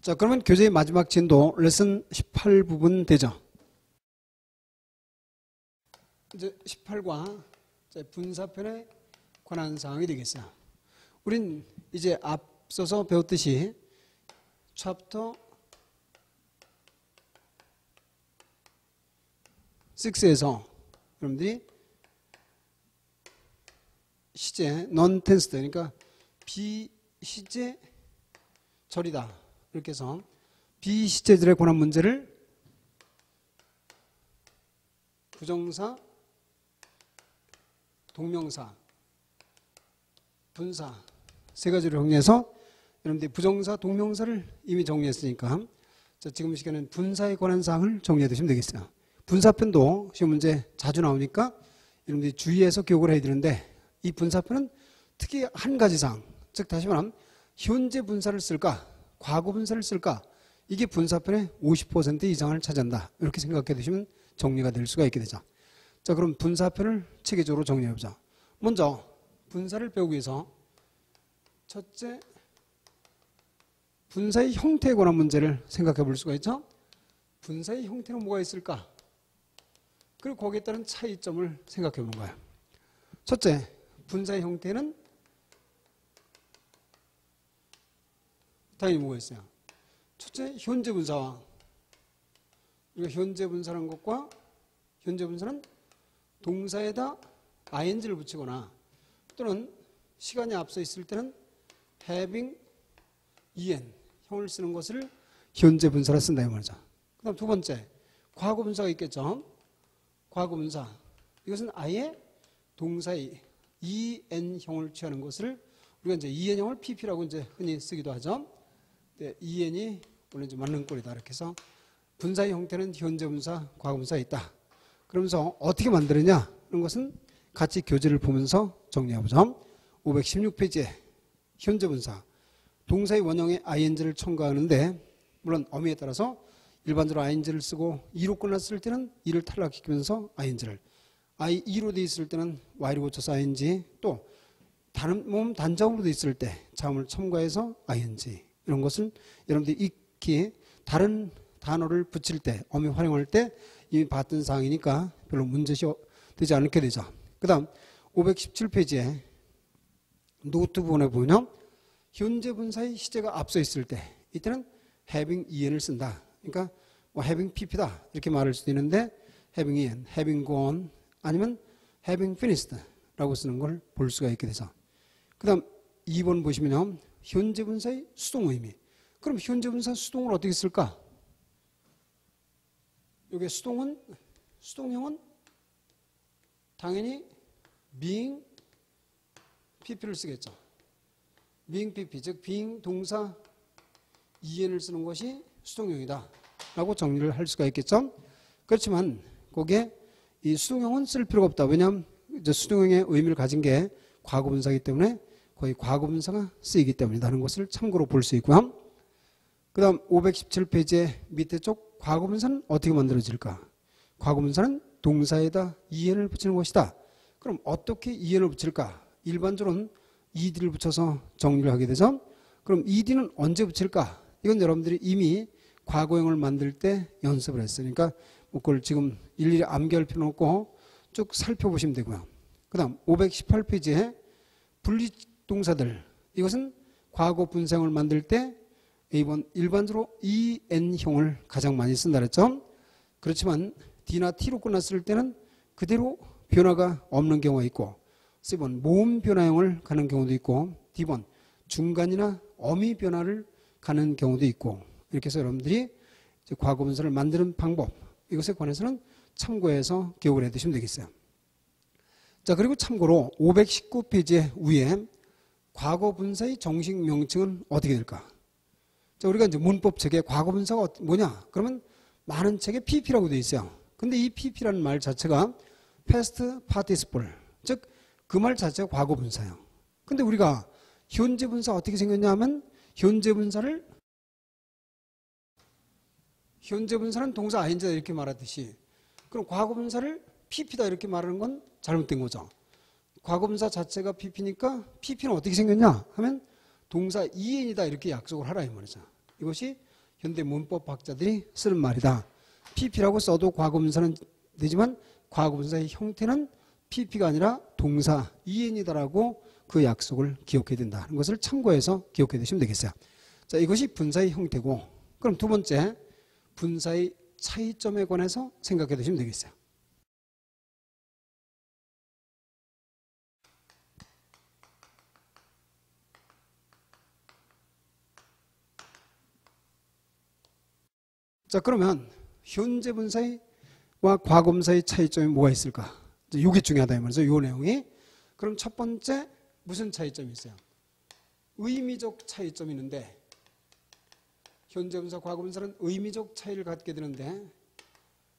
자, 그러면 교재의 마지막 진도 레슨 18 부분 되죠. 이제 18과 분사편에 관한 사항이 되겠어요. 우린 이제 앞서서 배웠듯이 챕터 6에서 여러분들이 시제 non-tense 그러니까 비시제 절이다 이렇게 해서 비시제절에 관한 문제를 부정사, 동명사, 분사 세 가지로 정리해서 여러분들이 부정사, 동명사를 이미 정리했으니까 자, 지금 시간에는 분사에 관한 사항을 정리해 두시면 되겠어요. 분사편도 시험 문제 자주 나오니까 여러분들이 주의해서 기억을 해야 되는데 이 분사편은 특히 한 가지 사항, 즉 다시 말하면 현재 분사를 쓸까 과거 분사를 쓸까 이게 분사편의 50% 이상을 차지한다 이렇게 생각해 두시면 정리가 될 수가 있게 되죠. 자, 그럼 분사편을 체계적으로 정리해보자. 먼저 분사를 배우기 위해서 첫째 분사의 형태에 관한 문제를 생각해 볼 수가 있죠. 분사의 형태는 뭐가 있을까? 그리고 거기에 따른 차이점을 생각해 보는 거예요. 첫째, 분사의 형태는 당연히 뭐가 있어요? 첫째, 현재 분사와 우리가 현재 분사라는 것과 현재 분사는 동사에다 ing를 붙이거나 또는 시간이 앞서 있을 때는 having en 형을 쓰는 것을 현재 분사라 쓴다 이 말이죠. 그 다음 두 번째, 과거 분사가 있겠죠. 과거 분사 이것은 아예 동사의 en형을 취하는 것을 우리가 이제 en형을 pp라고 이제 흔히 쓰기도 하죠. 네, en이 원래 이제 맞는 꼴이다 이렇게 해서 분사의 형태는 현재 분사, 과거 분사에 있다. 그러면서 어떻게 만드느냐 이런 것은 같이 교재를 보면서 정리해보죠. 516페이지에 현재 분사 동사의 원형에 ing를 첨가하는데 물론 어미에 따라서 일반적으로 ing를 쓰고 e로 끝났을 때는 e를 탈락시키면서 ing를 e로 되어 있을 때는 y로 고쳐서 ing 또 다른 몸 단자음으로 되어 있을 때 자음을 첨가해서 ing 이런 것을 여러분들이 익히 다른 단어를 붙일 때 어미 활용할 때 이미 봤던 사항이니까 별로 문제되지 않게 되죠. 그 다음 517페이지에 노트 부분에 보면 현재 분사의 시제가 앞서 있을 때 이때는 having en을 쓴다. 그러니까 뭐 having pp다 이렇게 말할 수도 있는데 having en, having gone 아니면 having finished 라고 쓰는 걸 볼 수가 있게 되죠. 그 다음 2번 보시면요. 현재 분사의 수동 의미. 그럼 현재 분사 수동을 어떻게 쓸까? 여기 수동형은 당연히 being pp를 쓰겠죠. being pp 즉 being 동사 en을 쓰는 것이 수동형이다 라고 정리를 할 수가 있겠죠. 그렇지만 거기에 이 수동형은 쓸 필요가 없다. 왜냐하면 이제 수동형의 의미를 가진 게 과거 분사이기 때문에 거의 과거 분사가 쓰이기 때문이라는 것을 참고로 볼 수 있고요. 그 다음 517페이지의 밑에 쪽 과거 분사는 어떻게 만들어질까? 과거 분사는 동사에다 en을 붙이는 것이다. 그럼 어떻게 en을 붙일까? 일반적으로는 ed를 붙여서 정리를 하게 되죠. 그럼 ed는 언제 붙일까? 이건 여러분들이 이미 과거형을 만들 때 연습을 했으니까 뭐 그걸 지금 일일이 암기할 필요는 없고 쭉 살펴보시면 되고요. 그 다음 518페이지에 분리동사들 이것은 과거 분사형을 만들 때 이번 일반적으로 en형을 가장 많이 쓴다 그랬죠. 그렇지만 d나 t로 끝났을 때는 그대로 변화가 없는 경우가 있고 C번 모음 변화형을 가는 경우도 있고 D번 중간이나 어미 변화를 가는 경우도 있고 이렇게 해서 여러분들이 이제 과거 분사를 만드는 방법 이것에 관해서는 참고해서 기억을 해두시면 되겠어요. 자, 그리고 참고로 519페이지 위에 과거 분사의 정식 명칭은 어떻게 될까? 자, 우리가 이제 문법 책에 과거 분사가 뭐냐? 그러면 많은 책에 pp라고 되어 있어요. 근데 이 pp라는 말 자체가 past participle 즉 그 말 자체가 과거 분사예요. 근데 우리가 현재 분사 어떻게 생겼냐 하면 현재 분사는 동사 ing다 이렇게 말하듯이 그럼 과거 분사를 pp다 이렇게 말하는 건 잘못된 거죠. 과거 분사 자체가 pp니까 pp는 어떻게 생겼냐 하면 동사 en이다 이렇게 약속을 하라 이 말이죠. 이것이 현대 문법학자들이 쓰는 말이다. PP라고 써도 과거분사는 되지만 과거분사의 형태는 PP가 아니라 동사 EN이다라고 그 약속을 기억해야 된다는 것을 참고해서 기억해 두시면 되겠어요. 자, 이것이 분사의 형태고, 그럼 두 번째 분사의 차이점에 관해서 생각해 두시면 되겠어요. 자, 그러면 현재 분사와 과거 분사의 차이점이 뭐가 있을까? 이게 중요하다 이 말이죠. 이 내용이. 그럼 첫 번째 무슨 차이점이 있어요? 의미적 차이점이 있는데, 현재 분사, 과거 분사는 의미적 차이를 갖게 되는데,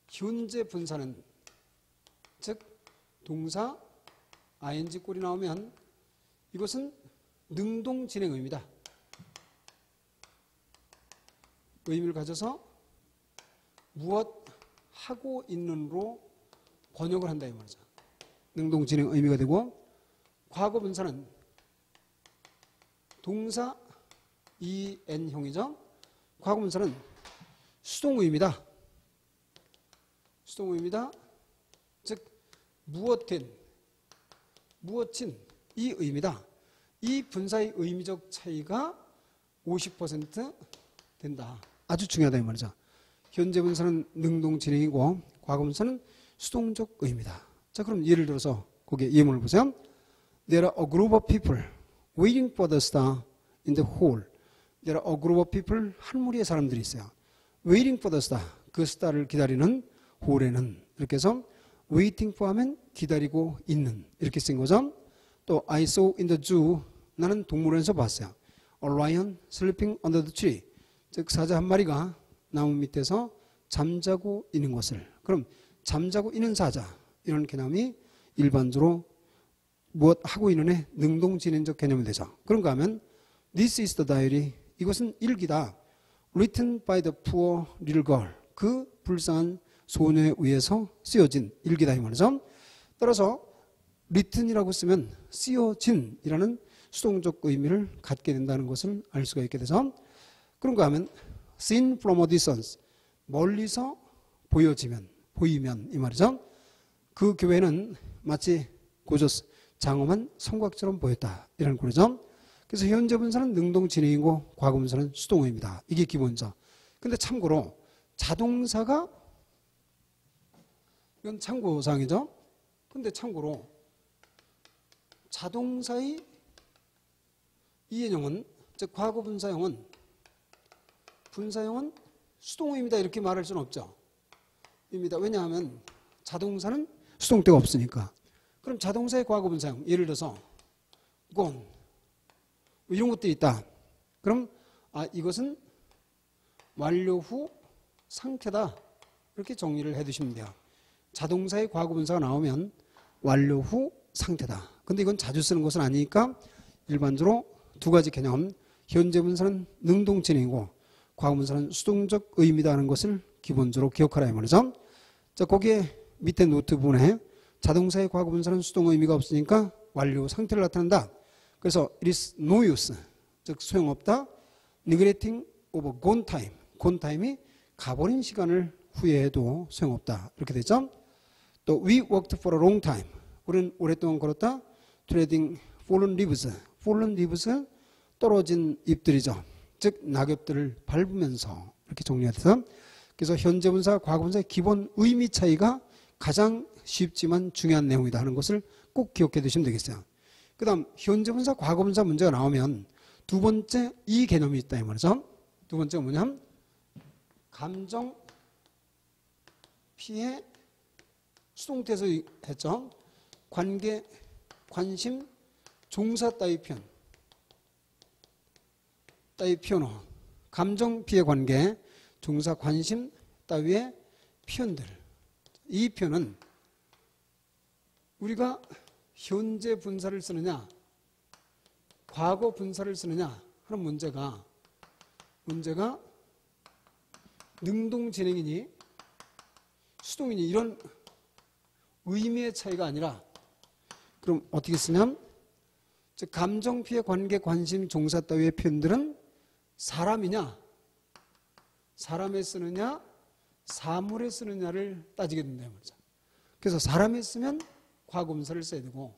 현재 분사는 즉 동사 ing 꼴이 나오면 이것은 능동 진행 의미다. 의미를 가져서 무엇 하고 있는으로 번역을 한다 이 말이죠. 능동 진행 의미가 되고, 과거 분사는 동사 en형이죠. 과거 분사는 수동 의미다. 수동 의미다. 즉 무엇된, 무엇인 이 의미다. 이 분사의 의미적 차이가 50% 된다. 아주 중요하다 이 말이죠. 현재 분사는 능동 진행이고 과거 분사는 수동적 의미다. 자, 그럼 예를 들어서 거기에 예문을 보세요. There are a group of people waiting for the star in the hall. There are a group of people, 한 무리의 사람들이 있어요. Waiting for the star, 그 스타를 기다리는 홀에는, 이렇게 해서 waiting for 하면 기다리고 있는, 이렇게 쓴 거죠. 또 I saw in the zoo, 나는 동물원에서 봤어요. A lion sleeping under the tree, 즉 사자 한 마리가 나무 밑에서 잠자고 있는 것을. 그럼 잠자고 있는 사자, 이런 개념이 일반적으로 무엇 하고 있는 애 능동 진행적 개념이 되죠. 그런가 하면 This is the diary, 이것은 일기다. Written by the poor little girl, 그 불쌍한 소녀에 의해서 쓰여진 일기다 이 말이죠. 따라서 written이라고 쓰면 쓰여진이라는 수동적 의미를 갖게 된다는 것을 알 수가 있게 되죠. 그런가 하면 seen from a distance, 멀리서 보여지면, 보이면 이 말이죠. 그 교회는 마치 고조 장엄한 성곽처럼 보였다, 이런 꼴이죠. 그래서 현재 분사는 능동 진행이고 과거 분사는 수동어입니다. 이게 기본적. 근데 참고로 자동사가, 이건 참고사항이죠. 근데 참고로 자동사의 이해형은, 즉 과거 분사형은 수동어입니다, 이렇게 말할 수는 없죠. 입니다. 왜냐하면 자동사는 수동태가 없으니까. 그럼 자동사의 과거 분사형, 예를 들어서 gone, 이런 것들이 있다. 그럼 이것은 완료 후 상태다, 이렇게 정리를 해두시면 돼요. 자동사의 과거 분사가 나오면 완료 후 상태다. 근데 이건 자주 쓰는 것은 아니니까 일반적으로 두 가지 개념, 현재 분사는 능동 진행이고 과거 분사는 수동적 의미다 하는 것을 기본적으로 기억하라 이 말이죠. 자, 거기에 밑에 노트 부분에 자동사의 과거 분사는 수동 의미가 없으니까 완료 상태를 나타낸다. 그래서 it is no use, 즉 소용없다. neglecting of gone time, gone time이 가버린 시간을 후회해도 소용없다, 이렇게 되죠. 또 we worked for a long time, 우리는 오랫동안 걸었다. treading fallen leaves, fallen leaves는 떨어진 잎들이죠. 즉 낙엽들을 밟으면서, 이렇게 정리가 돼서, 그래서 현재 분사, 과거 분사의 기본 의미 차이가 가장 쉽지만 중요한 내용이다 하는 것을 꼭 기억해 두시면 되겠어요. 그 다음 현재 분사, 과거 분사 문제가 나오면 두 번째 이 개념이 있다 이 말이죠. 두 번째가 뭐냐면 감정 피해 수동태에서 했죠. 관계, 관심, 종사 따위 표현, 따위 표현어, 감정 피해 관계, 종사 관심 따위의 표현들. 이 표현은 우리가 현재 분사를 쓰느냐 과거 분사를 쓰느냐 하는 문제가 능동 진행이니 수동이니 이런 의미의 차이가 아니라, 그럼 어떻게 쓰냐면 즉 감정 피해 관계 관심 종사 따위의 표현들은 사람이냐 사람에 쓰느냐 사물에 쓰느냐를 따지게 된다는 거죠. 그래서 사람에 쓰면 과거분사를 써야 되고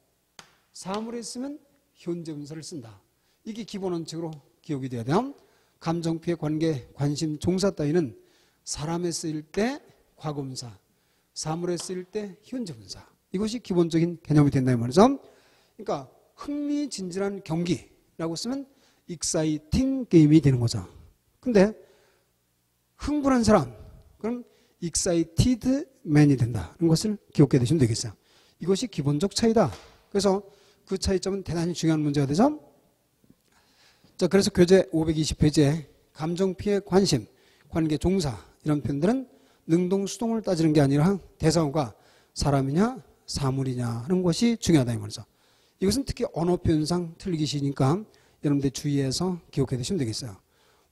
사물에 쓰면 현재분사를 쓴다. 이게 기본 원칙으로 기억이 돼야 돼요. 감정, 피해, 관계, 관심, 종사 따위는 사람에 쓰일 때 과거분사, 사물에 쓰일 때 현재분사. 이것이 기본적인 개념이 된다는 말이죠. 그러니까 흥미진진한 경기라고 쓰면 exciting 게임이 되는 거죠. 근데 흥분한 사람, 그럼 excited man이 된다는 것을 기억해 두시면 되겠어요. 이것이 기본적 차이다. 그래서 그 차이점은 대단히 중요한 문제가 되죠. 자, 그래서 교재 520페이지에 감정, 피해, 관심, 관계, 종사 이런 표현들은 능동, 수동을 따지는 게 아니라 대상어가 사람이냐 사물이냐 하는 것이 중요하다 이 말이죠. 이것은 특히 언어 표현상 틀리기 쉬우니까 여러분들 주의해서 기억해 두시면 되겠어요.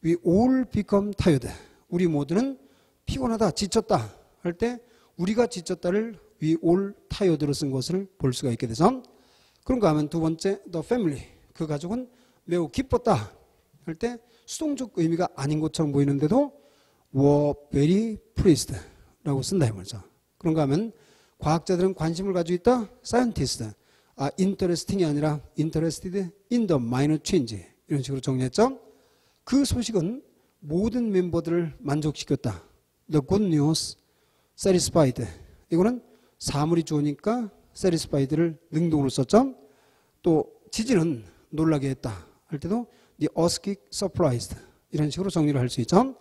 We all become tired. 우리 모두는 피곤하다, 지쳤다 할 때 우리가 지쳤다를 we all tired로 쓴 것을 볼 수가 있게 돼서 그런가 하면 두 번째 the family. 그 가족은 매우 기뻤다 할 때 수동적 의미가 아닌 것처럼 보이는데도 were very pleased 라고 쓴다 이 말이죠. 그런가 하면 과학자들은 관심을 가지고 있다. scientists are interesting이 아니라 interested in the minor change. 이런 식으로 정리했죠. 그 소식은 모든 멤버들을 만족시켰다. The good news satisfied. 이거는 사물이 좋으니까 satisfied를 능동으로 썼죠. 또 지진은 놀라게 했다 할 때도 the earthquake surprised. 이런 식으로 정리를 할 수 있죠.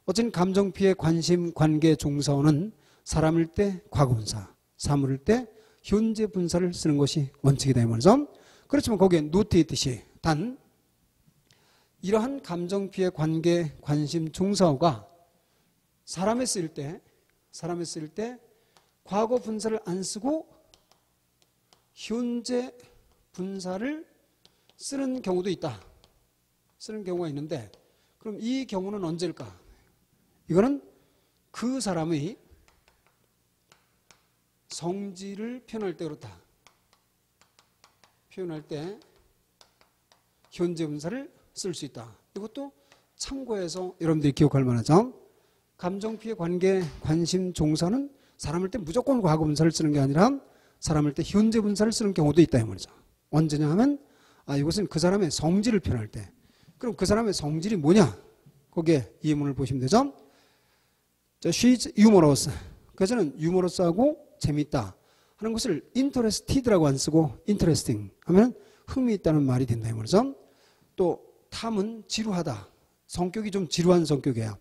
어쨌든 감정, 피해, 관심, 관계, 종사어는 사람일 때 과거분사, 사물일 때 현재 분사를 쓰는 것이 원칙이다 이 말이죠. 그렇지만 거기에 노트에 있듯이 단 이러한 감정, 피해, 관계, 관심, 종사어가 사람에 쓰일 때 과거 분사를 안 쓰고 현재 분사를 쓰는 경우도 있다. 쓰는 경우가 있는데 그럼 이 경우는 언제일까? 이거는 그 사람의 성질을 표현할 때 그렇다. 표현할 때 현재 분사를 쓸 수 있다. 이것도 참고해서 여러분들이 기억할 만하죠. 감정, 피해, 관계, 관심, 종사는 사람일 때 무조건 과거 분사를 쓰는 게 아니라 사람일 때 현재 분사를 쓰는 경우도 있다 이 말이죠. 언제냐 하면 이것은 그 사람의 성질을 표현할 때. 그럼 그 사람의 성질이 뭐냐? 거기에 예문을 보시면 되죠. 자, she's humorous. 그래서는 유머러스하고 재미있다 하는 것을 interested라고 안 쓰고 interesting 하면 흥미있다는 말이 된다 이 말이죠. 또 탐은 지루하다. 성격이 좀 지루한 성격이에요.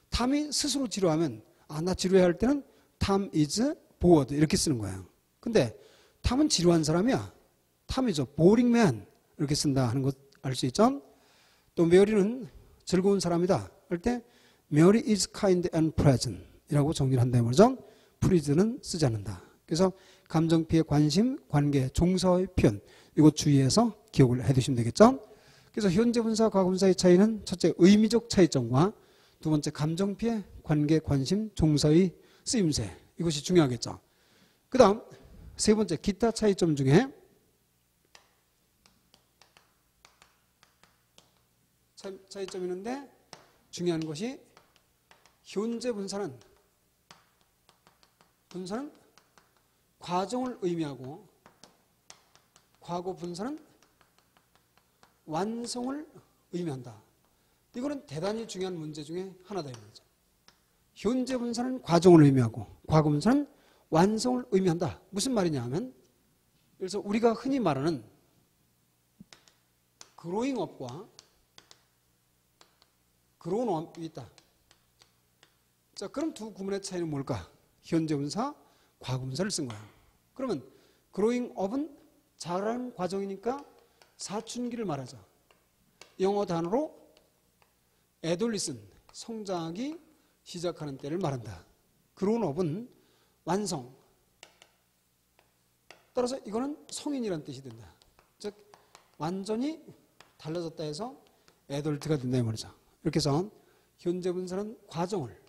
탐이 스스로 지루하면 나 지루해 할 때는 Tom is bored 이렇게 쓰는 거예요. 근데 탐은 지루한 사람이야. 탐이죠. boring man 이렇게 쓴다 하는 것 알 수 있죠. 또 메리는 즐거운 사람이다 할 때 Mary is kind and pleasant 이라고 정리를 한다 이 말이죠. please는 쓰지 않는다. 그래서 감정, 피해, 관심, 관계, 종사의 표현 이거 주의해서 기억을 해두시면 되겠죠. 그래서 현재 분사, 과거 분사의 차이는 첫째 의미적 차이점과 두 번째 감정, 피해, 관계, 관심, 종사의 쓰임새 이것이 중요하겠죠. 그 다음 세 번째 기타 차이점 중에 차이점이 있는데 중요한 것이 현재 분사는 과정을 의미하고 과거 분사는 완성을 의미한다. 이거는 대단히 중요한 문제 중에 하나다 이 말이죠. 현재 분사는 과정을 의미하고 과거 분사는 완성을 의미한다. 무슨 말이냐 하면 그래서 우리가 흔히 말하는 growing up과 grown up이 있다. 자, 그럼 두 구문의 차이는 뭘까? 현재 분사, 과거 분사를 쓴 거야. 그러면 growing up은 자라는 과정이니까 사춘기를 말하자. 영어 단어로 adolescent, 성장하기 시작하는 때를 말한다. grown up은 완성. 따라서 이거는 성인이라는 뜻이 된다. 즉 완전히 달라졌다 해서 adult가 된다 이 말이죠. 이렇게 해서 현재 분사는 과정을,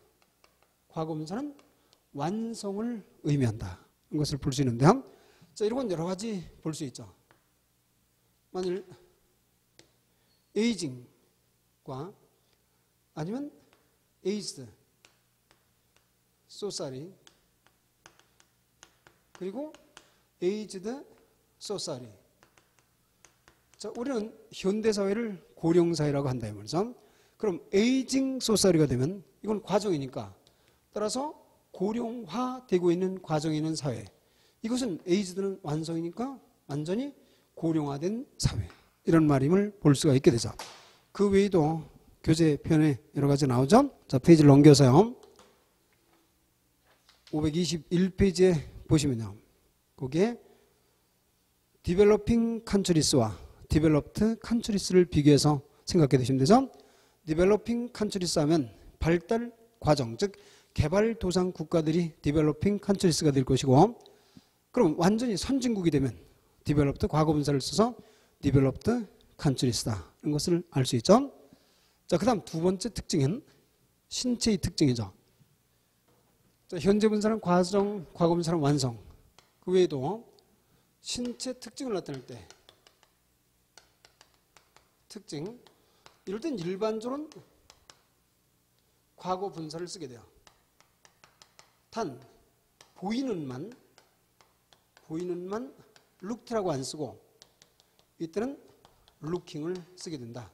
과거 분사는 완성을 의미한다. 이것을 볼 수 있는데 자, 이런 건 여러 가지 볼 수 있죠. 만일 에이징과 아니면 aged society 그리고 aged society. 자, 우리는 현대사회를 고령사회라고 한다 이 말이죠. 그럼 에이징 소사이티가 되면 이건 과정이니까 따라서 고령화되고 있는 과정에 있는 사회. 이것은 에이즈드는 완성이니까 완전히 고령화된 사회. 이런 말임을 볼 수가 있게 되죠. 그 외에도 교재 편에 여러 가지 나오죠. 자, 페이지를 넘겨서요. 521페이지에 보시면요. 거기에 Developing Countries와 Developed Countries를 비교해서 생각해 두시면 되죠. Developing Countries 하면 발달 과정, 즉 개발도상 국가들이 Developing Countries가 될 것이고, 그럼 완전히 선진국이 되면 Developed 과거분사를 써서 Developed Countries다 이런 것을 알 수 있죠. 자, 그 다음 두 번째 특징은 신체의 특징이죠. 자, 현재 분사는 과정, 과거분사는 완성. 그 외에도 신체 특징을 나타낼 때 특징, 이럴 땐 일반적으로는 과거 분사를 쓰게 돼요. 단 보이는만 looked라고 안 쓰고 이때는 looking을 쓰게 된다.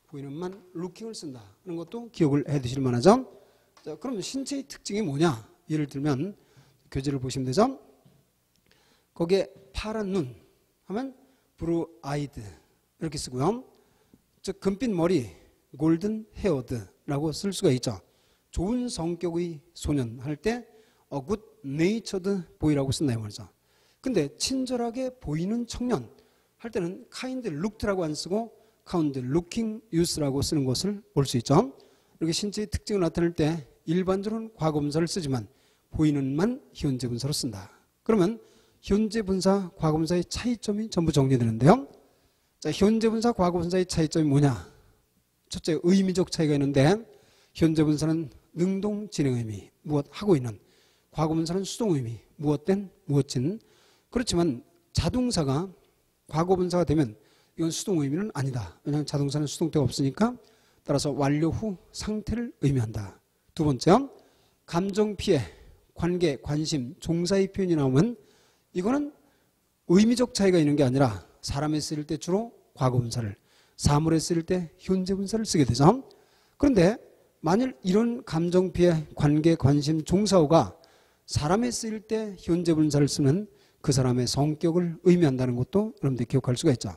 보이는만 looking을 쓴다. 이런 것도 기억을 해 두실 만하죠. 자, 그럼 신체의 특징이 뭐냐? 예를 들면 교재를 보시면 되죠. 거기에 파란 눈 하면 blue eyed 이렇게 쓰고요. 즉 금빛 머리 골든 헤어드라고 쓸 수가 있죠. 좋은 성격의 소년 할 때 a good natured boy라고 쓴다 이 말이죠. 근데 친절하게 보이는 청년 할 때는 kind looked라고 안 쓰고 kind looking youth라고 쓰는 것을 볼 수 있죠. 이렇게 신체의 특징을 나타낼 때 일반적으로는 과거분사를 쓰지만 보이는만 현재분사로 쓴다. 그러면 현재분사, 과거분사의 차이점이 전부 정리되는데요. 자, 현재분사, 과거분사의 차이점이 뭐냐? 첫째, 의미적 차이가 있는데 현재분사는 능동 진행 의미, 무엇 하고 있는. 과거분사는 수동 의미, 무엇된, 무엇진. 그렇지만 자동사가 과거분사가 되면 이건 수동 의미는 아니다. 왜냐하면 자동사는 수동태가 없으니까 따라서 완료 후 상태를 의미한다. 두 번째, 감정 피해, 관계, 관심, 종사의 표현이 나오면 이거는 의미적 차이가 있는 게 아니라 사람에 쓰일 때 주로 과거분사를, 사물에 쓰일 때 현재분사를 쓰게 되죠. 그런데 만일 이런 감정 피해, 관계, 관심, 종사어가 사람에 쓰일 때 현재분사를 쓰면 그 사람의 성격을 의미한다는 것도 여러분들이 기억할 수가 있죠.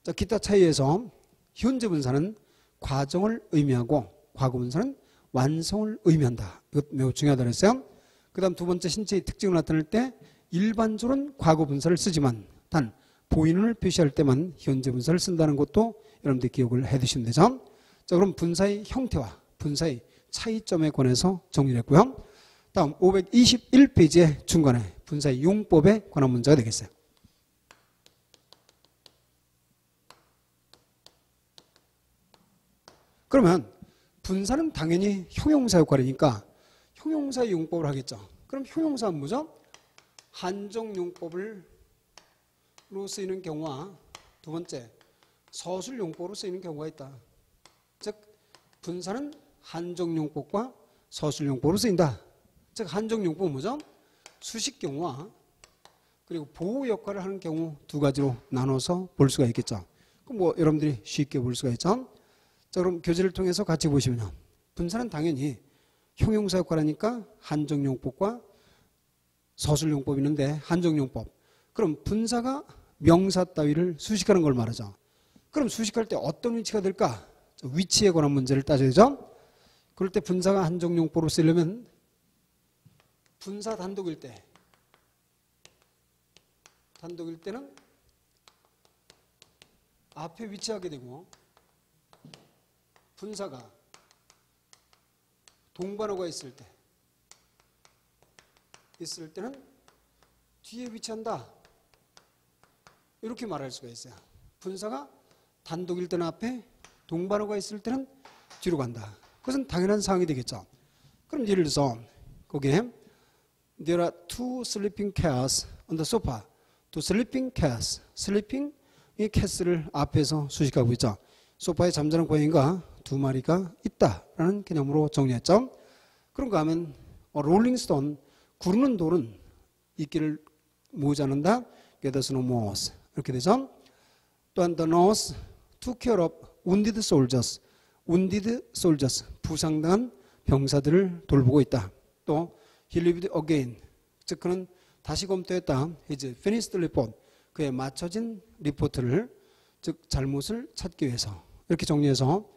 자, 기타 차이에서 현재분사는 과정을 의미하고 과거분사는 완성을 의미한다. 이것 매우 중요하다고 했어요. 그 다음 두 번째, 신체의 특징을 나타낼 때 일반적으로는 과거분사를 쓰지만 단 보이는을 표시할 때만 현재분사를 쓴다는 것도 여러분들이 기억을 해 두시면 되죠. 자, 그럼 분사의 형태와 분사의 차이점에 관해서 정리를 했고요. 다음 521페이지의 중간에 분사의 용법에 관한 문제가 되겠어요. 그러면 분사는 당연히 형용사 역할이니까 형용사의 용법을 하겠죠. 그럼 형용사는 뭐죠? 한정용법으로 쓰이는 경우와 두 번째, 서술용법으로 쓰이는 경우가 있다. 즉 분사는 한정용법과 서술용법으로 쓰인다. 즉 한정용법은 뭐죠? 수식 경우와 그리고 보호 역할을 하는 경우 두 가지로 나눠서 볼 수가 있겠죠. 그럼 뭐 여러분들이 쉽게 볼 수가 있죠. 자, 그럼 교재를 통해서 같이 보시면요. 분사는 당연히 형용사 역할을 하니까 한정용법과 서술용법이 있는데 한정용법. 그럼 분사가 명사 따위를 수식하는 걸 말하죠. 그럼 수식할 때 어떤 위치가 될까? 위치에 관한 문제를 따져야죠. 그럴 때 분사가 한정용법으로 쓰려면 분사 단독일 때는 앞에 위치하게 되고 분사가 동반어가 있을 때는 뒤에 위치한다. 이렇게 말할 수가 있어요. 분사가 단독일 때는 앞에, 동반어가 있을 때는 뒤로 간다. 그것은 당연한 사항이 되겠죠. 그럼 예를 들어서 거기에 There are two sleeping cats on the sofa. two sleeping cats. sleeping 이 cat를 앞에서 수식하고 있죠. 소파에 잠자는 고양이가 두 마리가 있다라는 개념으로 정리했죠. 그런가 하면 롤링스톤 구르는 돌은 이끼를 모으지 않는다. Gathers no moss. 이렇게 되죠. 또한 the nurse took care of wounded soldiers. wounded soldiers. 부상당한 병사들을 돌보고 있다. 또 he lived again. 즉 그는 다시 검토했다. His finished report. 그의 맞춰진 리포트를 즉 잘못을 찾기 위해서 이렇게 정리해서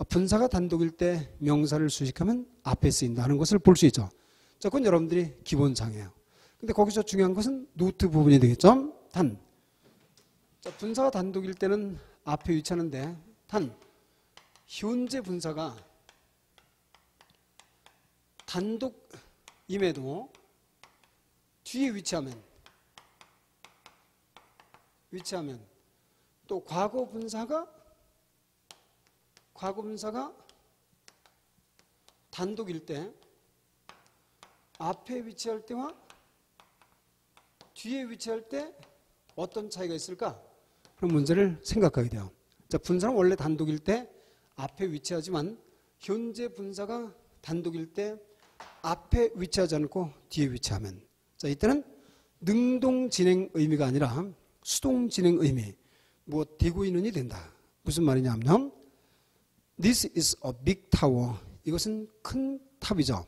분사가 단독일 때 명사를 수식하면 앞에 쓰인다는 것을 볼 수 있죠. 자, 그건 여러분들이 기본상이에요. 근데 거기서 중요한 것은 노트 부분이 되겠죠. 단, 자, 분사가 단독일 때는 앞에 위치하는데 단, 현재 분사가 단독임에도 뒤에 위치하면 또 과거 분사가 단독일 때 앞에 위치할 때와 뒤에 위치할 때 어떤 차이가 있을까? 그런 문제를 생각하게 돼요. 자, 분사는 원래 단독일 때 앞에 위치하지만 현재 분사가 단독일 때 앞에 위치하지 않고 뒤에 위치하면 자, 이때는 능동 진행 의미가 아니라 수동 진행 의미 뭐 되고 있는이 된다. 무슨 말이냐면 This is a big tower. 이것은 큰 탑이죠.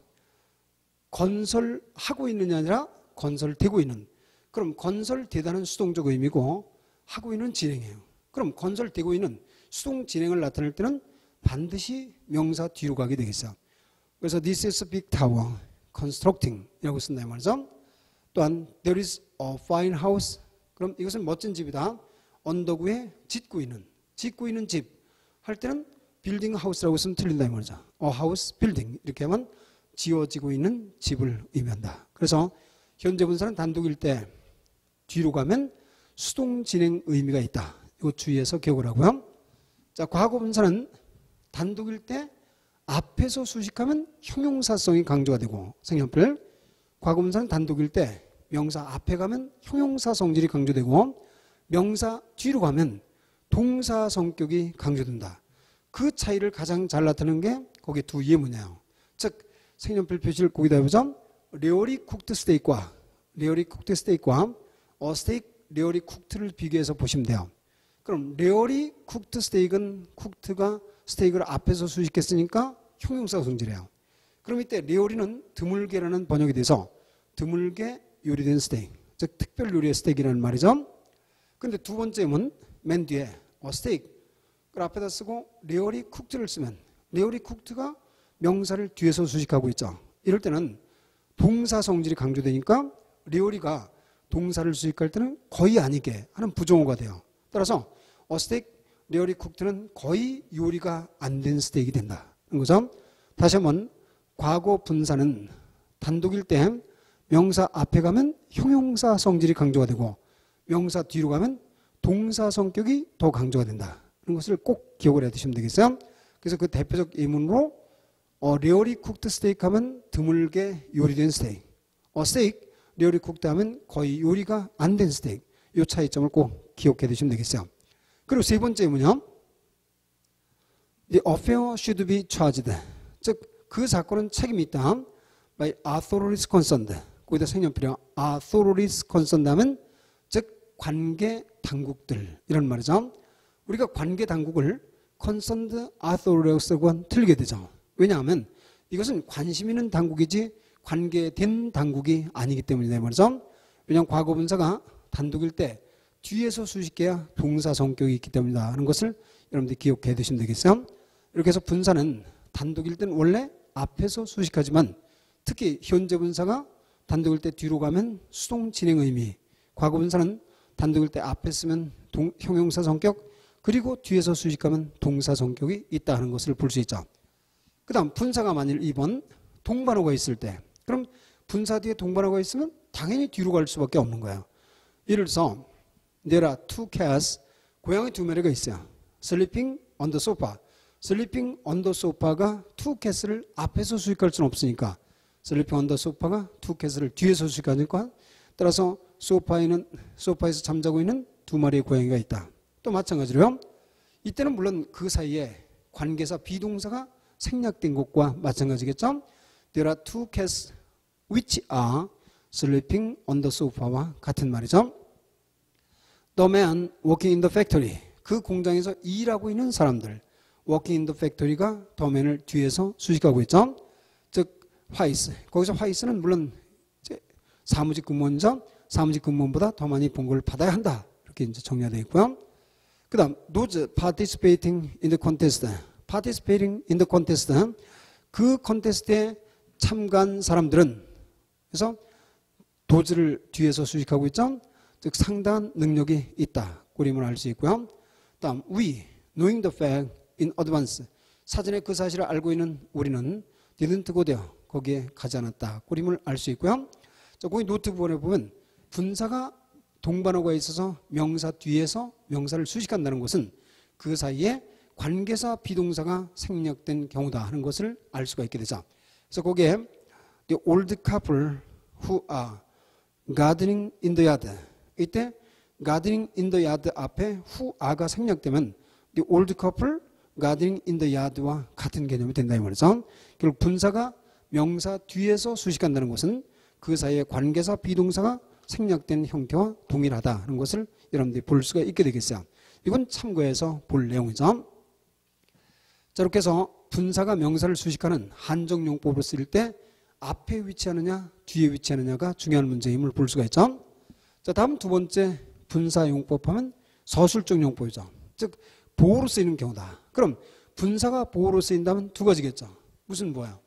건설하고 있느냐 아니라 건설되고 있는. 그럼 건설되다는 수동적 의미고 하고 있는 진행이에요. 그럼 건설되고 있는 수동 진행을 나타낼 때는 반드시 명사 뒤로 가게 되겠어요. 그래서 This is a big tower. constructing 이라고 쓴다 이 말이죠. 또한 There is a fine house. 그럼 이것은 멋진 집이다. 언덕 위에 짓고 있는 집 할 때는 빌딩 하우스라고 쓰면 틀린다 이 말이죠. 하우스 빌딩 이렇게 하면 지어지고 있는 집을 의미한다. 그래서 현재 분사는 단독일 때 뒤로 가면 수동 진행 의미가 있다. 이거 주의해서 기억을 하고요. 자, 과거 분사는 단독일 때 앞에서 수식하면 형용사성이 강조가 되고 생략을 과거 분사는 단독일 때 명사 앞에 가면 형용사 성질이 강조되고 명사 뒤로 가면 동사 성격이 강조된다. 그 차이를 가장 잘 나타내는 게 거기 두 예문이에요. 즉 색연필 표시를 거기다 해보죠. 레어리 쿡드 스테이크와 스테이크 레어리 쿡드를 비교해서 보시면 돼요. 그럼 레어리 쿡드 스테이크는 쿡드가 스테이크를 앞에서 수식했으니까 형용사 성질이에요. 그럼 이때 레어리는 드물게라는 번역이 돼서 드물게 요리된 스테이크, 즉 특별 요리의 스테이크라는 말이죠. 근데 두 번째는 맨 뒤에 스테이크를 앞에다 쓰고 레어리 쿡드를 쓰면 레어리 쿡드가 명사를 뒤에서 수식하고 있죠. 이럴 때는 동사 성질이 강조되니까 레어리가 동사를 수식할 때는 거의 아니게 하는 부정어가 돼요. 따라서 스테이크 레어리 쿡드는 거의 요리가 안 된 스테이크가 된다. 거죠. 다시 한번 과거 분사는 단독일 때 명사 앞에 가면 형용사 성질이 강조가 되고 명사 뒤로 가면 동사 성격이 더 강조가 된다. 그런 것을 꼭 기억을 해 두시면 되겠어요. 그래서 그 대표적 예문으로 레어리 쿡드 스테이크 하면 드물게 요리된 스테이크, 스테이크 레어리 쿡드 하면 거의 요리가 안 된 스테이크. 이 차이점을 꼭 기억해 두시면 되겠어요. 그리고 세 번째 예문이요. The affair should be charged. 즉 그 사건은 책임이 있다. By authorities concerned. 거기다 생략필이요. authorities concerned 하면 즉 관계 당국들 이런 말이죠. 우리가 관계 당국을 concerned authority라고 쓰고 틀리게 되죠. 왜냐하면 이것은 관심 있는 당국이지 관계된 당국이 아니기 때문이다 말이죠. 왜냐하면 과거 분사가 단독일 때 뒤에서 수식해야 동사 성격이 있기 때문이다 하는 것을 여러분들이 기억해 두시면 되겠어요. 이렇게 해서 분사는 단독일 때는 원래 앞에서 수식하지만 특히 현재 분사가 단독일 때 뒤로 가면 수동 진행 의미, 과거 분사는 단독일 때 앞에 쓰면 형용사 성격, 그리고 뒤에서 수식하면 동사 성격이 있다 하는 것을 볼 수 있죠. 그 다음 분사가 만일 2번 동반어가 있을 때, 그럼 분사 뒤에 동반어가 있으면 당연히 뒤로 갈 수밖에 없는 거예요. 예를 들어서 There are two cats. 고양이 두 마리가 있어요. Sleeping on the sofa. Sleeping on the sofa가 two cats를 앞에서 수식할 수는 없으니까 Sleeping on the sofa가 two cats를 뒤에서 수식하니까 따라서 소파에서 잠자고 있는 두 마리의 고양이가 있다. 또 마찬가지로요. 이때는 물론 그 사이에 관계사 비동사가 생략된 것과 마찬가지겠죠. There are two cats which are sleeping on the sofa와 같은 말이죠. The man working in the factory. 그 공장에서 일하고 있는 사람들. working in the factory가 the man을 뒤에서 수식하고 있죠. 즉 화이스. 거기서 화이스는 물론 이제 사무직 근무원이죠. 사무직 근무원보다 더 많이 봉급을 받아야 한다. 이렇게 이제 정리되어 있고요. 그 다음 those participating in the contest. participating in the contest. 그 콘테스트에 참가한 사람들은 그래서 도즈를 뒤에서 수식하고 있죠. 즉 상당한 능력이 있다. 그림을 알 수 있고요. 다음 we knowing the fact in advance. 사전에 그 사실을 알고 있는 우리는 didn't go there. 거기에 가지 않았다. 그림을 알 수 있고요. 자, 거기 노트 부분에 보면 분사가 동반어가 있어서 명사 뒤에서 명사를 수식한다는 것은 그 사이에 관계사 비동사가 생략된 경우다 하는 것을 알 수가 있게 되죠. 그래서 거기에 the old couple who are gardening in the yard. 이때 gardening in the yard 앞에 who are가 생략되면 the old couple gardening in the yard와 같은 개념이 된다 이 말이죠. 결국 분사가 명사 뒤에서 수식한다는 것은 그 사이에 관계사 비동사가 생략된 형태와 동일하다 하는 것을 여러분들이 볼 수가 있게 되겠어요. 이건 참고해서 볼 내용이죠. 자, 이렇게 해서 분사가 명사를 수식하는 한정용법을 쓸 때 앞에 위치하느냐 뒤에 위치하느냐가 중요한 문제임을 볼 수가 있죠. 자, 다음 두 번째 분사용법 하면 서술적 용법이죠. 즉 보호로 쓰이는 경우다. 그럼 분사가 보호로 쓰인다면 두 가지겠죠. 무슨 뭐야?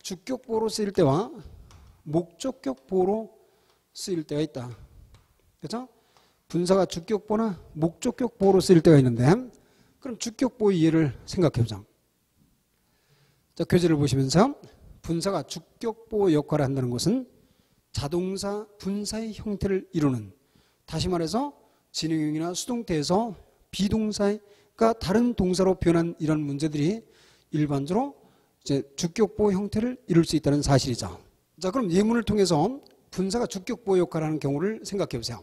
주격 보호로 쓰일 때와 목적격 보호로 쓰일 때가 있다. 그렇죠? 분사가 주격 보호나 목적격 보호로 쓰일 때가 있는데 그럼 주격 보호 이해를 생각해 보자. 자, 교재를 보시면서 분사가 주격 보호 역할을 한다는 것은 자동사 분사의 형태를 이루는, 다시 말해서 진행형이나 수동태에서 비동사가 다른 동사로 변한 이런 문제들이 일반적으로 이제 주격 보호 형태를 이룰 수 있다는 사실이죠. 자, 그럼 예문을 통해서 분사가 주격 보호 역할을 하는 경우를 생각해 보세요.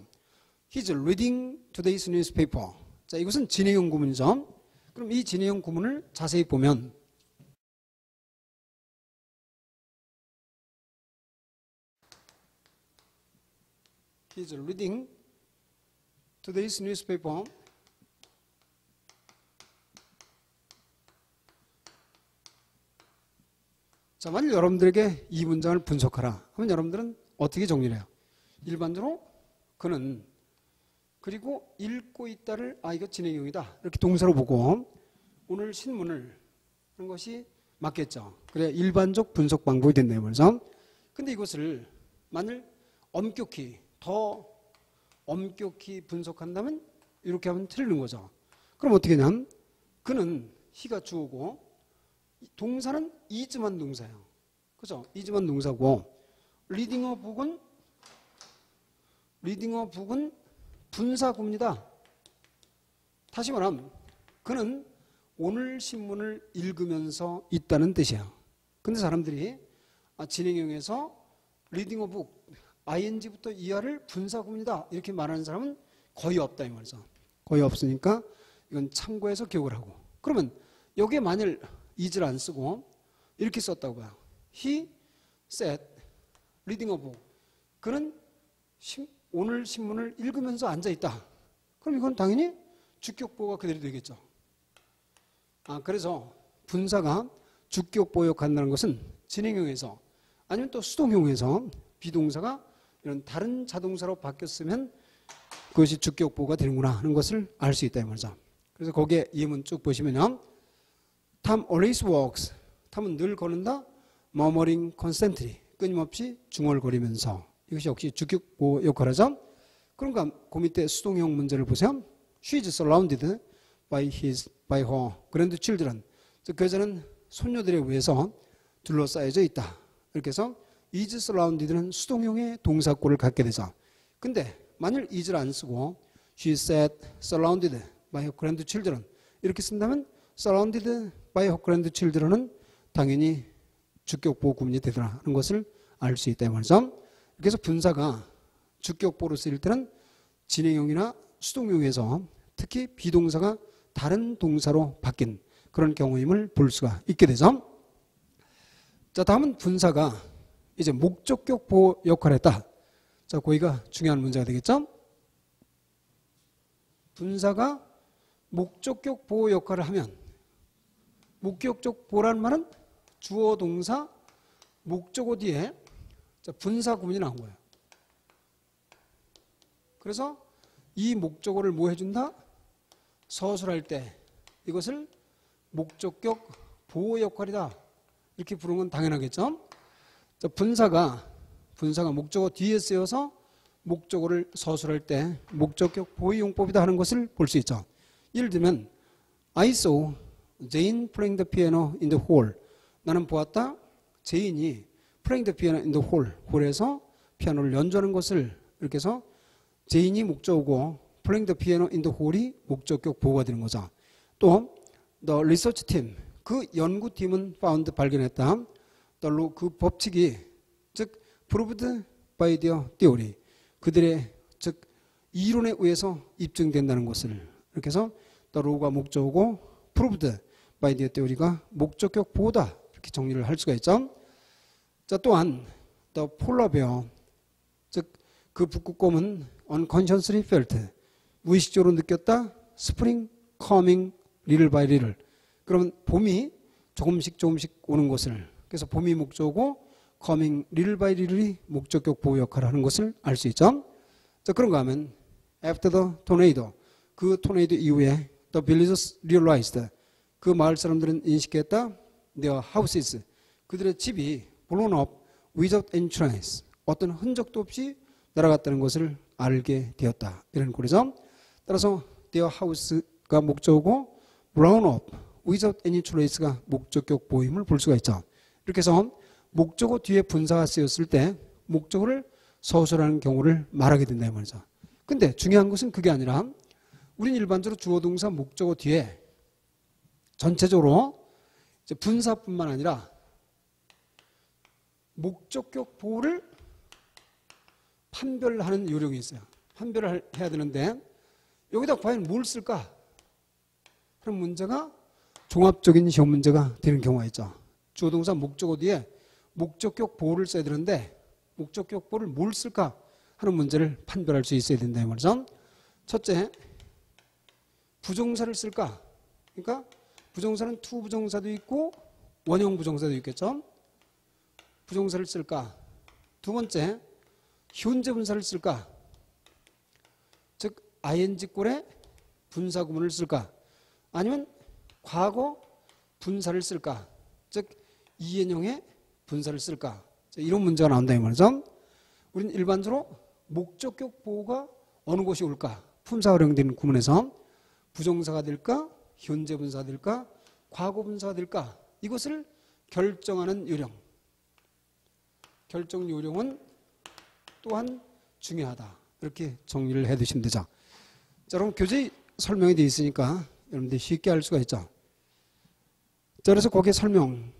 He's reading today's newspaper. 자, 이것은 진행형 구문이죠. 그럼 이 진행형 구문을 자세히 보면 He's reading today's newspaper. 자, 만약 여러분들에게 이 문장을 분석하라 하면 여러분들은 어떻게 정리를 해요? 일반적으로 그는 그리고 읽고 있다를 이거 진행형이다 이렇게 동사로 보고 오늘 신문을 하는 것이 맞겠죠. 그래 일반적 분석 방법이 된다 말이죠. 근데 이것을 만일 더 엄격히 분석한다면 이렇게 하면 틀리는 거죠. 그럼 어떻게 하냐면 그는 he가 주어고 동사는 is만 동사예요. 그죠? is만 동사고 reading a book은 분사구문이다. 다시 말하면 그는 오늘 신문을 읽으면서 있다는 뜻이에요. 근데 사람들이 진행형에서 reading a book ing부터 이하를 분사구문이다 이렇게 말하는 사람은 거의 없다 이 말이죠. 거의 없으니까 이건 참고해서 기억을 하고, 그러면 여기에 만일 is를 안 쓰고 이렇게 썼다고 봐요. He said reading a book. 그는 오늘 신문을 읽으면서 앉아있다. 그럼 이건 당연히 주격보호가 그대로 되겠죠. 그래서 분사가 주격보호 역할을 한다는 것은 진행형에서 아니면 또 수동형에서 비동사가 이런 다른 자동사로 바뀌었으면 그것이 주격보호가 되는구나 하는 것을 알 수 있다 이 말이죠. 그래서 거기에 예문 쭉 보시면요. Tom always walks. 탐은 늘 걸는다. murmuring constantly. 끊임없이 중얼거리면서. 이것이 역시 주격보호 역할을 하죠. 그러니까 그 밑에 수동형 문제를 보세요. She is surrounded by her grandchildren. 그 여자는 손녀들에 의해서 둘러싸여져 있다. 이렇게 해서 is surrounded는 수동형의 동사꼴을 갖게 되죠. 근데 만일 is를 안 쓰고 she sat surrounded by her grandchildren 이렇게 쓴다면 surrounded by her grandchildren은 당연히 주격보호 구문이 되더라 하는 것을 알 수 있다 말이죠. 그래서 분사가 주격보호로 쓰일 때는 진행형이나 수동형에서 특히 비동사가 다른 동사로 바뀐 그런 경우임을 볼 수가 있게 되죠. 자, 다음은 분사가 이제 목적격 보호 역할을 했다. 자, 거기가 중요한 문제가 되겠죠. 분사가 목적격 보호 역할을 하면 목적격 보호라는 말은 주어 동사 목적어 뒤에 분사 구문이 나온 거예요. 그래서 이 목적어를 뭐 해준다? 서술할 때 이것을 목적격 보호 역할이다. 이렇게 부르는 건 당연하겠죠. 자, 분사가 목적어 뒤에 쓰여서 목적어를 서술할 때 목적격 보호 용법이다 하는 것을 볼 수 있죠. 예를 들면 I saw Jane playing the piano in the hall. 나는 보았다. 제인이 playing the piano in the hall. 홀에서 피아노를 연주하는 것을 이렇게 해서 제인이 목적어고 playing the piano in the hall이 목적격 보호가 되는 거죠. 또 the research team. 그 연구팀은 found 발견했다. 그 법칙이 즉 proved by their theory. 그들의 즉 이론에 의해서 입증된다는 것을 이렇게 해서 the law가 목적어고 proved by their theory가 목적격 보호다. 이렇게 정리를 할 수가 있죠. 자, 또한 the polar bear 즉 그 북극곰은 unconsciously felt 무의식적으로 느꼈다. spring coming little by little. 그러면 봄이 조금씩 오는 것을 그래서 봄이 목적어고 coming little by little이 목적격 보호 역할을 하는 것을 알 수 있죠. 자, 그런가 하면 after the tornado 그 토네이도 이후에 the villagers realized 그 마을 사람들은 인식했다. their houses 그들의 집이 blown up without any trace 어떤 흔적도 없이 날아갔다는 것을 알게 되었다. 이런 꼴이죠. 따라서 their house가 목적어고 blown up without any trace가 목적격 보호임을 볼 수가 있죠. 이렇게 해서 목적어 뒤에 분사가 쓰였을 때 목적어를 서술하는 경우를 말하게 된다 이 말이죠. 근데 중요한 것은 그게 아니라 우리는 일반적으로 주어 동사 목적어 뒤에 전체적으로 이제 분사뿐만 아니라 목적격 보호를 판별하는 요령이 있어요. 판별을 해야 되는데 여기다 과연 뭘 쓸까 하는 문제가 종합적인 시험 문제가 되는 경우가 있죠. 주어 동사 목적어 뒤에 목적격 보호를 써야 되는데 목적격 보호를 뭘 쓸까 하는 문제를 판별할 수 있어야 된다 이 말이죠. 첫째, 부정사를 쓸까? 그러니까 부정사는 투 부정사도 있고 원형 부정사도 있겠죠. 부정사를 쓸까? 두 번째, 현재 분사를 쓸까? 즉 ing 꼴에 분사 구문을 쓸까? 아니면 과거 분사를 쓸까? 즉 이인형의 분사를 쓸까? 이런 문제가 나온다 이 말이죠. 우리는 일반적으로 목적격 보호가 어느 곳이 올까? 품사가 활용되는 구문에서 부정사가 될까? 현재 분사가 될까? 과거 분사가 될까? 이것을 결정하는 요령. 결정 요령은 또한 중요하다. 이렇게 정리를 해 두시면 되죠. 자, 그럼 교재 설명이 되어 있으니까 여러분들이 쉽게 알 수가 있죠. 자, 그래서 거기에 설명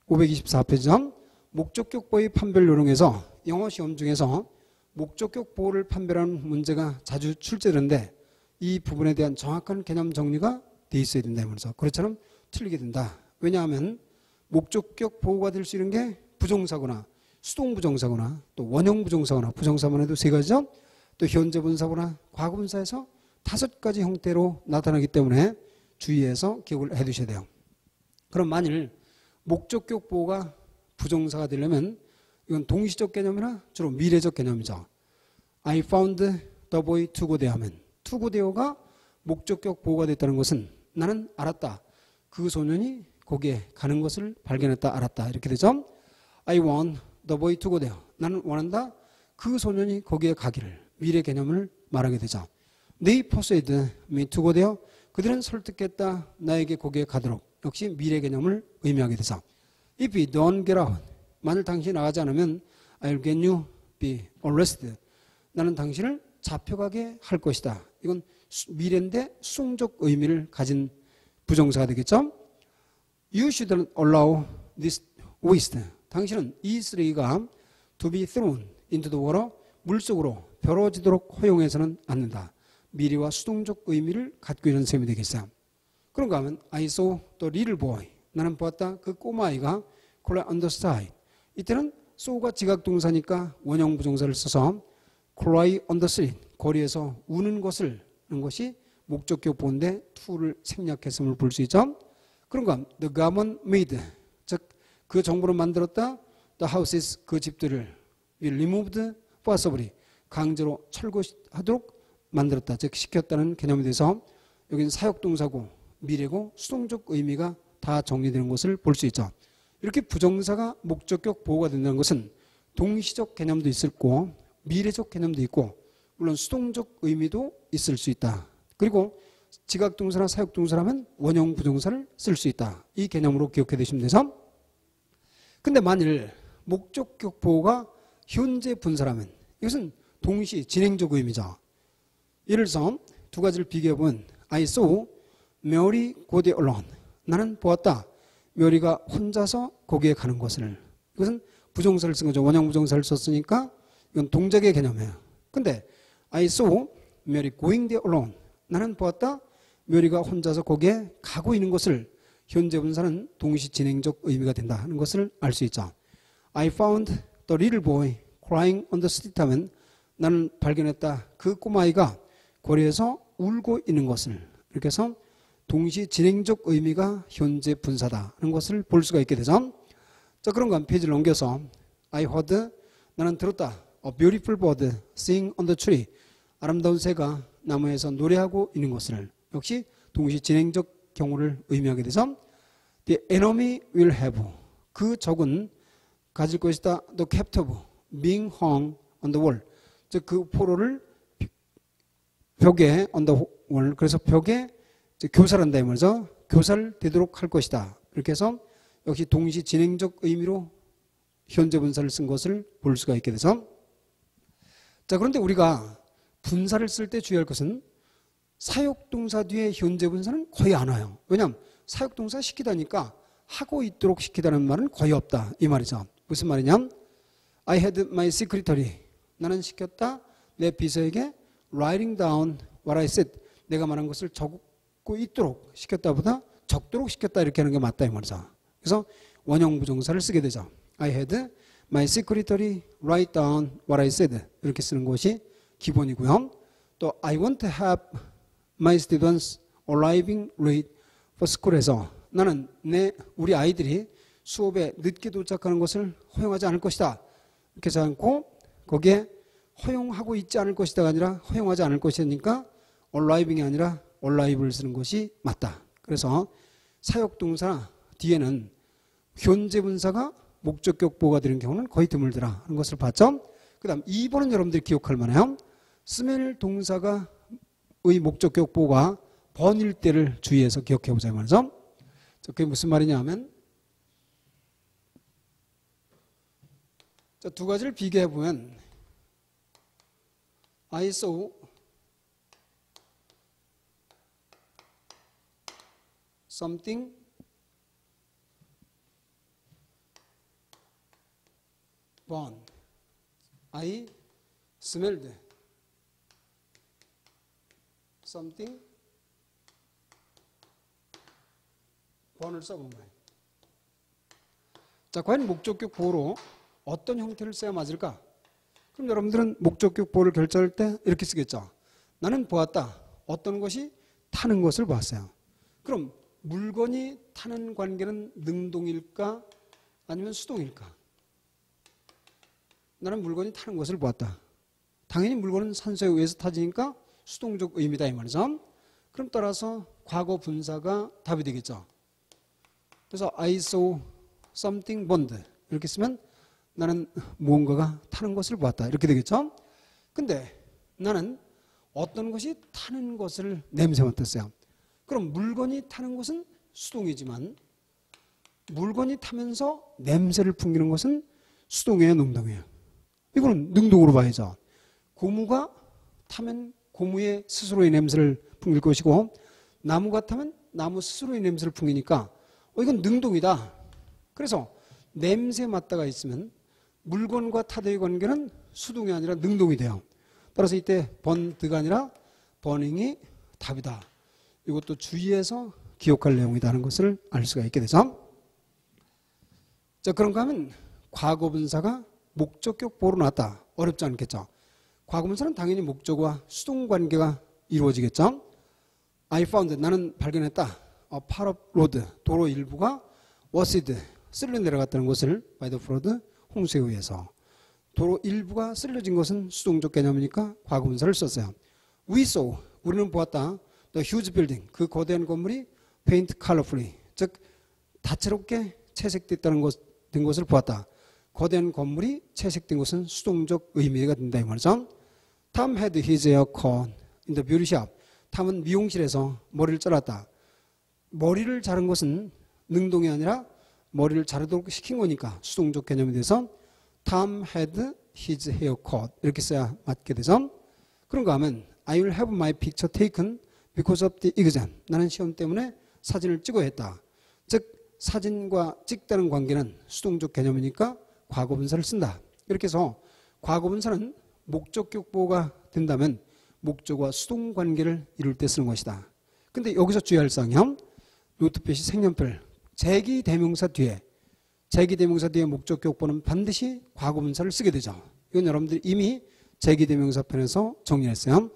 524페이지 목적격 보호의 판별 요령에서 영어 시험 중에서 목적격 보호를 판별하는 문제가 자주 출제되는데 이 부분에 대한 정확한 개념 정리가 돼 있어야 된다. 그래서 그렇처럼 틀리게 된다. 왜냐하면 목적격 보호가 될 수 있는 게 부정사거나 수동부정사거나 또 원형부정사거나 부정사만 해도 세 가지죠. 또 현재분사거나 과거분사에서 5가지 형태로 나타나기 때문에 주의해서 기억을 해 두셔야 돼요. 그럼 만일 목적격 보호가 부정사가 되려면 이건 동시적 개념이나 주로 미래적 개념이죠. I found the boy to go there 하면 to go there가 목적격 보호가 됐다는 것은 나는 알았다. 그 소년이 거기에 가는 것을 발견했다. 알았다. 이렇게 되죠. I want the boy to go there. 나는 원한다. 그 소년이 거기에 가기를. 미래 개념을 말하게 되죠. They persuaded me to go there. 그들은 설득했다. 나에게 거기에 가도록. 역시 미래 개념을 의미하게 되죠. If you don't get out. 만일 당신이 나가지 않으면 I'll get you be arrested. 나는 당신을 잡혀가게 할 것이다. 이건 미래인데 수동적 의미를 가진 부정사가 되겠죠. You shouldn't allow this waste. 당신은 이 쓰레기가 to be thrown into the water. 물속으로 벼러지도록 허용해서는 않는다. 미래와 수동적 의미를 갖고 있는 셈이 되겠어요. 그런가 하면 I saw the little boy. 나는 보았다. 그 꼬마아이가 cry on the side. 이때는 saw가 지각동사니까 원형 부정사를 써서 cry on the street. 거리에서 우는 것을 하는 것이 목적격 보호인데 to를 생략했음을 볼 수 있죠. 그런가 하면 the government made. 즉 그 정부를 만들었다. The houses 그 집들을 removed forcibly. 강제로 철거하도록 만들었다. 즉 시켰다는 개념에 대해서 여기는 사역동사고 미래고 수동적 의미가 다 정리되는 것을 볼 수 있죠. 이렇게 부정사가 목적격 보호가 된다는 것은 동시적 개념도 있을 거고 미래적 개념도 있고 물론 수동적 의미도 있을 수 있다. 그리고 지각동사나 사역동사라면 원형 부정사를 쓸 수 있다. 이 개념으로 기억해 두시면 되죠. 근데 만일 목적격 보호가 현재 분사라면 이것은 동시 진행적 의미죠. 예를 들어서 두 가지를 비교해보면 I saw Mary go there alone. 나는 보았다. 묘리가 혼자서 거기에 가는 것을. 이것은 부정사를 쓴 거죠. 원형 부정사를 썼으니까 이건 동작의 개념이에요. 근데 I saw Mary going there alone. 나는 보았다. 묘리가 혼자서 거기에 가고 있는 것을. 현재 분사는 동시 진행적 의미가 된다 하는 것을 알 수 있죠. I found the little boy crying on the street 하면 나는 발견했다. 그 꼬마아이가 거리에서 울고 있는 것을. 이렇게 해서 동시 진행적 의미가 현재 분사다 하는 것을 볼 수가 있게 되죠. 자, 그런가 하면 페이지를 넘겨서 I heard 나는 들었다. A beautiful bird sing on the tree. 아름다운 새가 나무에서 노래하고 있는 것을. 역시 동시 진행적 경우를 의미하게 돼서 The enemy will have. 그 적은 가질 것이다. The captive being hung on the wall. 즉 그 포로를 벽에 on the wall. 그래서 벽에 교살한다 이 말이죠. 교살되도록 할 것이다. 이렇게 해서 역시 동시 진행적 의미로 현재 분사를 쓴 것을 볼 수가 있게 돼서 자, 그런데 우리가 분사를 쓸 때 주의할 것은 사역동사 뒤에 현재 분사는 거의 안 와요. 왜냐하면 사역동사 시키다니까 하고 있도록 시키다는 말은 거의 없다 이 말이죠. 무슨 말이냐면 I had my secretary. 나는 시켰다. 내 비서에게 writing down what I said. 내가 말한 것을 적고 있도록 시켰다보다 적도록 시켰다 이렇게 하는 게 맞다 이 말이죠. 그래서 원형 부정사를 쓰게 되죠. I had my secretary write down what I said. 이렇게 쓰는 것이 기본이고요. 또 I want to have my students arriving late for school에서 나는 우리 아이들이 수업에 늦게 도착하는 것을 허용하지 않을 것이다. 이렇게 하지 않고 거기에 허용하고 있지 않을 것이다가 아니라 허용하지 않을 것이니까 arriving이 아니라 arrive를 쓰는 것이 맞다. 그래서 사역동사 뒤에는 현재 분사가 목적격 보호가 되는 경우는 거의 드물더라 하는 것을 봤죠. 그 다음 2번은 여러분들이 기억할 만해요. 스멜 동사가 의 목적격 보호가 번일 때를 주의해서 기억해 보자 말이죠. 그게 무슨 말이냐 하면 자, 두 가지를 비교해 보면 I saw something burn. I smelled something burn을 써본 거예요. 자, 과연 목적격 보호로 어떤 형태를 써야 맞을까? 그럼 여러분들은 목적격 보호를 결정할 때 이렇게 쓰겠죠. 나는 보았다. 어떤 것이 타는 것을 보았어요. 그럼 물건이 타는 관계는 능동일까? 아니면 수동일까? 나는 물건이 타는 것을 보았다. 당연히 물건은 산소에 의해서 타지니까 수동적 의미다 이 말이죠. 그럼 따라서 과거 분사가 답이 되겠죠. 그래서 I saw something burned 이렇게 쓰면 나는 무언가가 타는 것을 보았다 이렇게 되겠죠. 근데 나는 어떤 것이 타는 것을 냄새 맡았어요. 그럼 물건이 타는 것은 수동이지만 물건이 타면서 냄새를 풍기는 것은 수동이에요, 능동이에요? 이거는 능동으로 봐야죠. 고무가 타면 고무의 스스로의 냄새를 풍길 것이고 나무가 타면 나무 스스로의 냄새를 풍기니까 이건 능동이다. 그래서 냄새 맡다가 있으면 물건과 타도의 관계는 수동이 아니라 능동이 돼요. 따라서 이때 번드가 아니라 burning이 답이다. 이것도 주의해서 기억할 내용이라는 것을 알 수가 있게 되죠. 자, 그런가 하면 과거분사가 목적격 보호로 나왔다. 어렵지 않겠죠. 과거분사는 당연히 목적어와 수동 관계가 이루어지겠죠. I found, 나는 발견했다. A part of road, 도로 일부가 washed, 쓸려 내려갔다는 것을 by the flood, 홍수에 의해서. 도로 일부가 쓸려진 것은 수동적 개념이니까 과거분사를 썼어요. We saw, 우리는 보았다. The huge building, 그 거대한 건물이 paint colorfully, 즉 다채롭게 채색됐다는 된 것을 보았다. 거대한 건물이 채색된 것은 수동적 의미가 된다 이 말이죠. Tom had his hair cut in the beauty shop. 탐은 미용실에서 머리를 잘랐다. 머리를 자른 것은 능동이 아니라 머리를 자르도록 시킨 거니까 수동적 개념이 돼서 Tom had his hair cut 이렇게 써야 맞게 되죠. 그런가 하면 I will have my picture taken because of the exam. 나는 시험 때문에 사진을 찍어야 했다. 즉 사진과 찍다는 관계는 수동적 개념이니까 과거분사를 쓴다. 이렇게 해서 과거분사는 목적격 보호가 된다면 목적어와 수동 관계를 이룰 때 쓰는 것이다. 근데 여기서 주의할 사항이요. 노트 표시 색연필. 제기대명사 뒤에 목적격 보호는 반드시 과거분사를 쓰게 되죠. 이건 여러분들이 이미 제기대명사 편에서 정리했어요.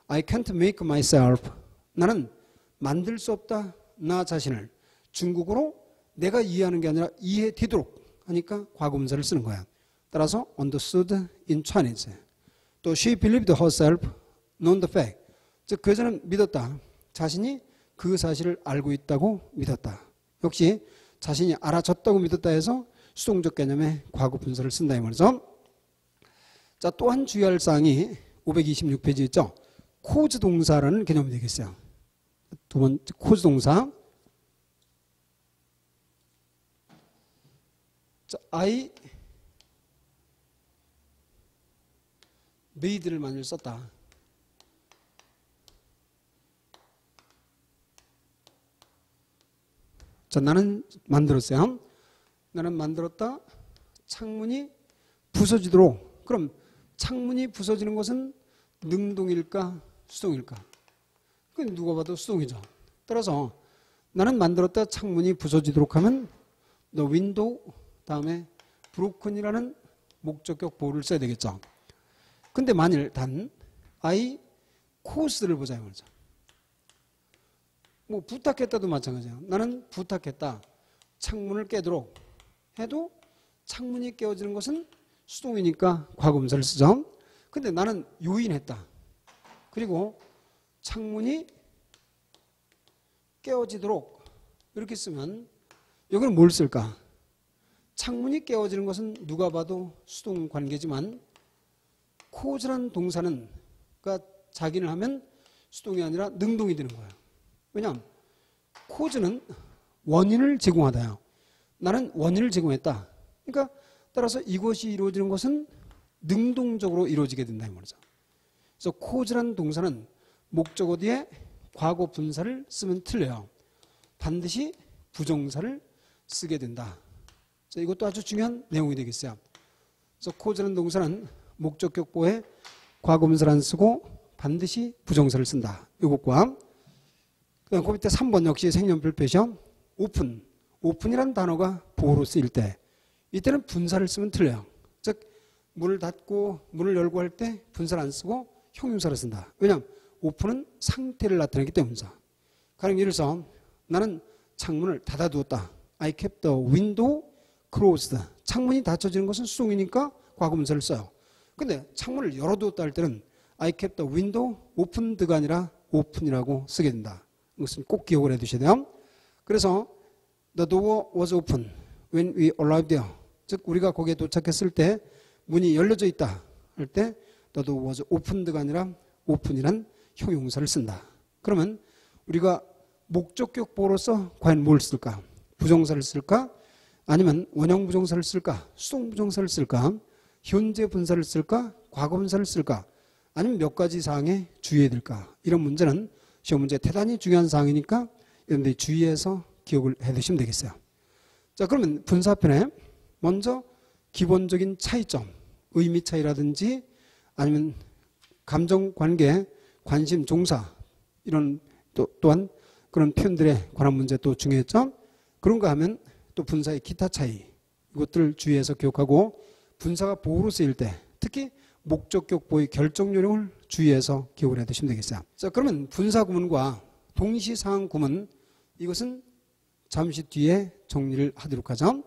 I can't make myself. 나는 만들 수 없다. 나 자신을. 중국어로 내가 이해하는 게 아니라 이해되도록 하니까 과거분사를 쓰는 거야. 따라서 understood in Chinese. 또 she believed herself known the fact. 즉 그 여자는 믿었다. 자신이 그 사실을 알고 있다고 믿었다. 역시 자신이 알아졌다고 믿었다 해서 수동적 개념의 과거분사를 쓴다 이 말이죠. 자, 또한 주의할 사항이 526페이지 있죠. 코즈 동사라는 개념이 되겠어요. 두 번째 코즈 동사. 자, I made를 만일 썼다. 자, 나는 만들었어요. 나는 만들었다. 창문이 부서지도록. 그럼 창문이 부서지는 것은 능동일까 수동일까? 그건 누가 봐도 수동이죠. 따라서 나는 만들었다. 창문이 부서지도록 하면 the window 다음에 broken이라는 목적격 보호를 써야 되겠죠. 근데 만일 단 I caused를 보자 말이죠. 뭐 부탁했다도 마찬가지예요. 나는 부탁했다. 창문을 깨도록 해도 창문이 깨어지는 것은 수동이니까 과거분사를 쓰죠. 근데 나는 요인했다. 그리고 창문이 깨어지도록 이렇게 쓰면 여기는 뭘 쓸까? 창문이 깨어지는 것은 누가 봐도 수동 관계지만 cause란 동사는 그러니까 자기는 하면 수동이 아니라 능동이 되는 거예요. 왜냐하면 cause는 원인을 제공하다요. 나는 원인을 제공했다. 그러니까 따라서 이것이 이루어지는 것은 능동적으로 이루어지게 된다 이 말이죠. 그래서 cause란 동사는 목적어 뒤에 과거 분사를 쓰면 틀려요. 반드시 부정사를 쓰게 된다. 자, 이것도 아주 중요한 내용이 되겠어요. 그래서 cause라는 동사는 목적격 보호에 과거 분사를 안 쓰고 반드시 부정사를 쓴다. 이것과 그다음 그 밑에 3번 역시 색연필 표시요. 오픈이라는 단어가 보호로 쓰일 때 이때는 분사를 쓰면 틀려요. 즉 문을 닫고 문을 열고 할 때 분사를 안 쓰고 형용사를 쓴다. 왜냐하면 오픈은 상태를 나타내기 때문이죠. 가령 예를 들어서 나는 창문을 닫아두었다. I kept the window closed. 창문이 닫혀지는 것은 수동이니까 과거분사를 써요. 근데 창문을 열어두었다 할 때는 I kept the window opened가 아니라 open이라고 쓰게 된다. 이것은 꼭 기억을 해 두셔야 돼요. 그래서 the door was open when we arrived there. 즉 우리가 거기에 도착했을 때 문이 열려져 있다 할 때 the door was opened가 아니라 open이란 형용사를 쓴다. 그러면 우리가 목적격 보호로서 과연 뭘 쓸까? 부정사를 쓸까? 아니면 원형 부정사를 쓸까? 수동 부정사를 쓸까? 현재 분사를 쓸까? 과거 분사를 쓸까? 아니면 몇 가지 사항에 주의해야 될까? 이런 문제는 시험 문제 대단히 중요한 사항이니까 여러분들이 주의해서 기억을 해 두시면 되겠어요. 자, 그러면 분사편에 먼저 기본적인 차이점, 의미 차이라든지 아니면 감정 관계, 관심, 종사 이런 또한 그런 표현들에 관한 문제 또 중요했죠. 그런가 하면 또 분사의 기타 차이 이것들을 주의해서 기억하고 분사가 보호로 쓰일 때 특히 목적격 보의 결정 요령을 주의해서 기억을 해 두시면 되겠어요. 자, 그러면 분사 구문과 동시상황 구문 이것은 잠시 뒤에 정리를 하도록 하죠.